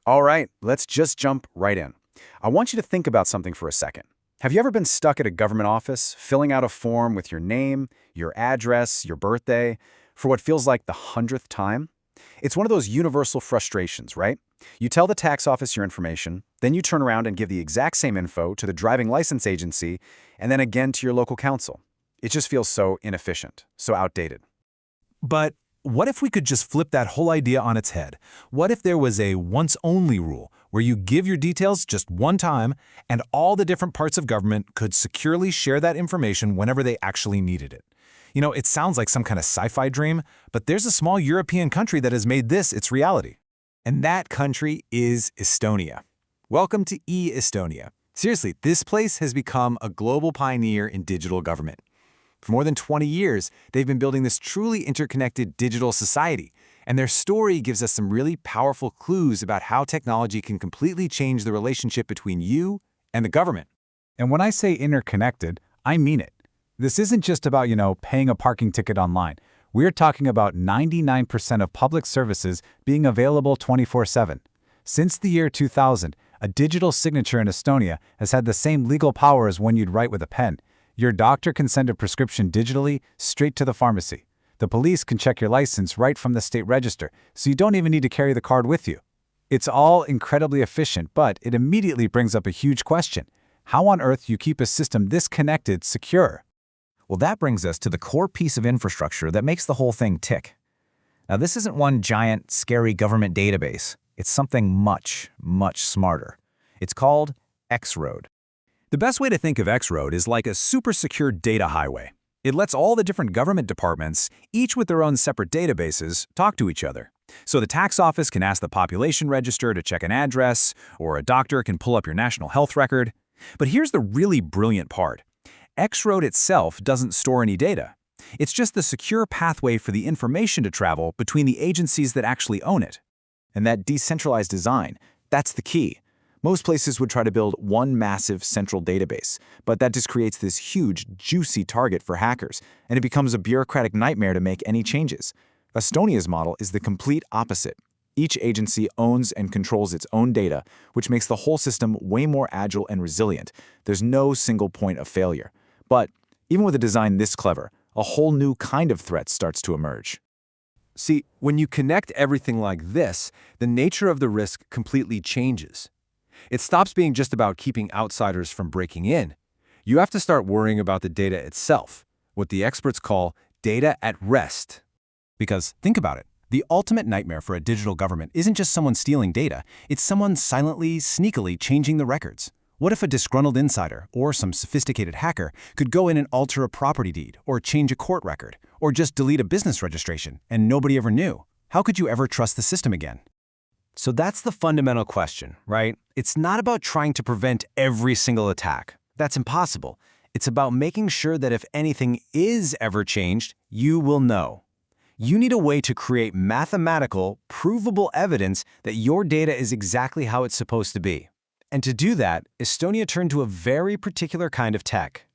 All right, let's just jump right in. I want you to think about something for a second. Have you ever been stuck at a government office, filling out a form with your name, your address, your birthday, for what feels like the 100th time? It's one of those universal frustrations, right? You tell the tax office your information, then you turn around and give the exact same info to the driving license agency, and then again to your local council. It just feels so inefficient, so outdated. But what if we could just flip that whole idea on its head? What if there was a once-only rule where you give your details just one time and all the different parts of government could securely share that information whenever they actually needed it? You know, it sounds like some kind of sci-fi dream, but there's a small European country that has made this its reality. And that country is Estonia. Welcome to e-Estonia. Seriously, this place has become a global pioneer in digital government. For more than 20 years, they've been building this truly interconnected digital society, and their story gives us some really powerful clues about how technology can completely change the relationship between you and the government. And when I say interconnected, I mean it. This isn't just about, paying a parking ticket online. We're talking about 99% of public services being available 24/7. Since the year 2000, a digital signature in Estonia has had the same legal power as when you'd write with a pen. Your doctor can send a prescription digitally straight to the pharmacy. The police can check your license right from the state register, so you don't even need to carry the card with you. It's all incredibly efficient, but it immediately brings up a huge question. How on earth do you keep a system this connected secure? Well, that brings us to the core piece of infrastructure that makes the whole thing tick. Now, this isn't one giant, scary government database. It's something much, much smarter. It's called X-Road. The best way to think of X-Road is like a super secure data highway. It lets all the different government departments, each with their own separate databases, talk to each other. So the tax office can ask the population register to check an address, or a doctor can pull up your national health record. But here's the really brilliant part. X-Road itself doesn't store any data. It's just the secure pathway for the information to travel between the agencies that actually own it. And that decentralized design, that's the key. Most places would try to build one massive central database, but that just creates this huge, juicy target for hackers, and it becomes a bureaucratic nightmare to make any changes. Estonia's model is the complete opposite. Each agency owns and controls its own data, which makes the whole system way more agile and resilient. There's no single point of failure. But even with a design this clever, a whole new kind of threat starts to emerge. See, when you connect everything like this, the nature of the risk completely changes. It stops being just about keeping outsiders from breaking in. You have to start worrying about the data itself, what the experts call data at rest. Because think about it. The ultimate nightmare for a digital government isn't just someone stealing data, it's someone silently, sneakily changing the records. What if a disgruntled insider or some sophisticated hacker could go in and alter a property deed, or change a court record, or just delete a business registration, and nobody ever knew? How could you ever trust the system again? So that's the fundamental question, right? It's not about trying to prevent every single attack. That's impossible. It's about making sure that if anything is ever changed, you will know. You need a way to create mathematical, provable evidence that your data is exactly how it's supposed to be. And to do that, Estonia turned to a very particular kind of tech.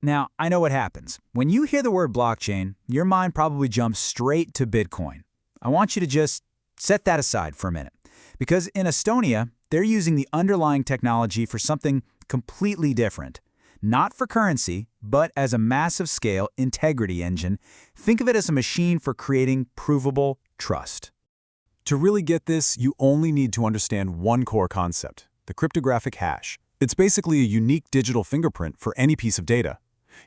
Now, I know what happens. When you hear the word blockchain, your mind probably jumps straight to Bitcoin. I want you to just set that aside for a minute. Because in Estonia, they're using the underlying technology for something completely different. Not for currency, but as a massive-scale integrity engine. Think of it as a machine for creating provable trust. To really get this, you only need to understand one core concept, the cryptographic hash. It's basically a unique digital fingerprint for any piece of data.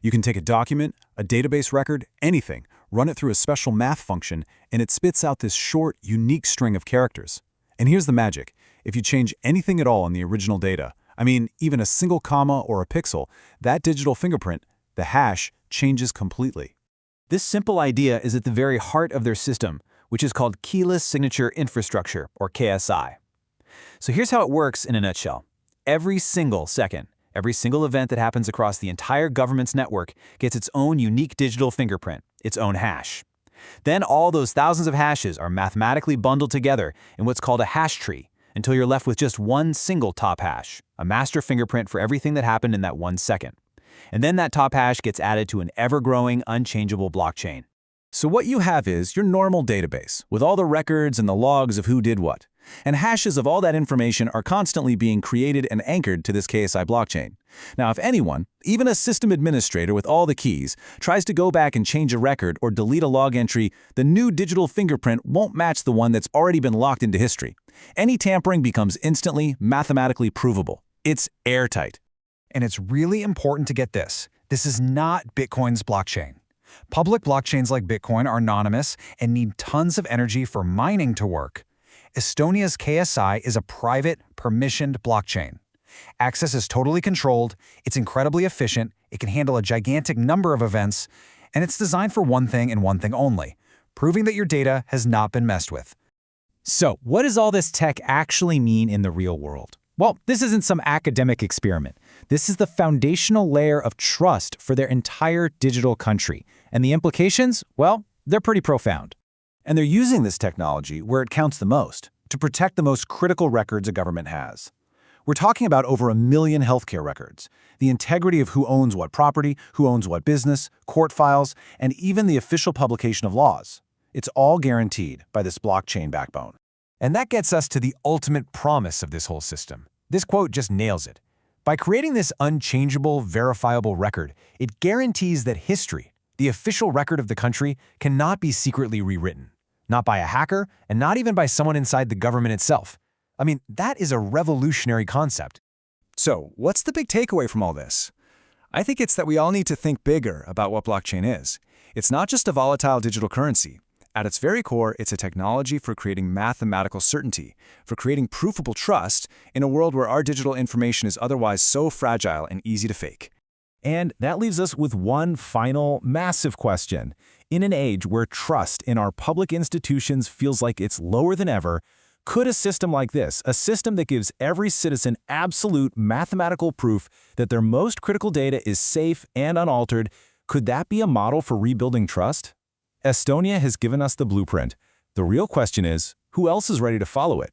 You can take a document, a database record, anything, run it through a special math function, and it spits out this short, unique string of characters. And here's the magic. If you change anything at all in the original data, even a single comma or a pixel, that digital fingerprint, the hash, changes completely. This simple idea is at the very heart of their system, which is called Keyless Signature Infrastructure, or KSI. So here's how it works in a nutshell. Every single second, every single event that happens across the entire government's network gets its own unique digital fingerprint, its own hash. Then all those thousands of hashes are mathematically bundled together in what's called a hash tree until you're left with just one single top hash, a master fingerprint for everything that happened in that 1 second. And then that top hash gets added to an ever-growing, unchangeable blockchain. So what you have is your normal database, with all the records and the logs of who did what. And hashes of all that information are constantly being created and anchored to this KSI blockchain. Now, if anyone, even a system administrator with all the keys, tries to go back and change a record or delete a log entry, the new digital fingerprint won't match the one that's already been locked into history. Any tampering becomes instantly, mathematically provable. It's airtight. And it's really important to get this. This is not Bitcoin's blockchain. Public blockchains like Bitcoin are anonymous and need tons of energy for mining to work. Estonia's KSI is a private, permissioned blockchain. Access is totally controlled, it's incredibly efficient, it can handle a gigantic number of events, and it's designed for one thing and one thing only, proving that your data has not been messed with. So, what does all this tech actually mean in the real world? Well, this isn't some academic experiment. This is the foundational layer of trust for their entire digital country. And the implications, well, they're pretty profound. And they're using this technology where it counts the most, to protect the most critical records a government has. We're talking about over 1 million healthcare records, the integrity of who owns what property, who owns what business, court files, and even the official publication of laws. It's all guaranteed by this blockchain backbone. And that gets us to the ultimate promise of this whole system. This quote just nails it. By creating this unchangeable, verifiable record, it guarantees that history, the official record of the country, cannot be secretly rewritten. Not by a hacker, and not even by someone inside the government itself. I mean, that is a revolutionary concept. So, what's the big takeaway from all this? I think it's that we all need to think bigger about what blockchain is. It's not just a volatile digital currency. At its very core, it's a technology for creating mathematical certainty, for creating proofable trust in a world where our digital information is otherwise so fragile and easy to fake. And that leaves us with one final, massive question. In an age where trust in our public institutions feels like it's lower than ever, could a system like this, a system that gives every citizen absolute mathematical proof that their most critical data is safe and unaltered, could that be a model for rebuilding trust? Estonia has given us the blueprint. The real question is, who else is ready to follow it?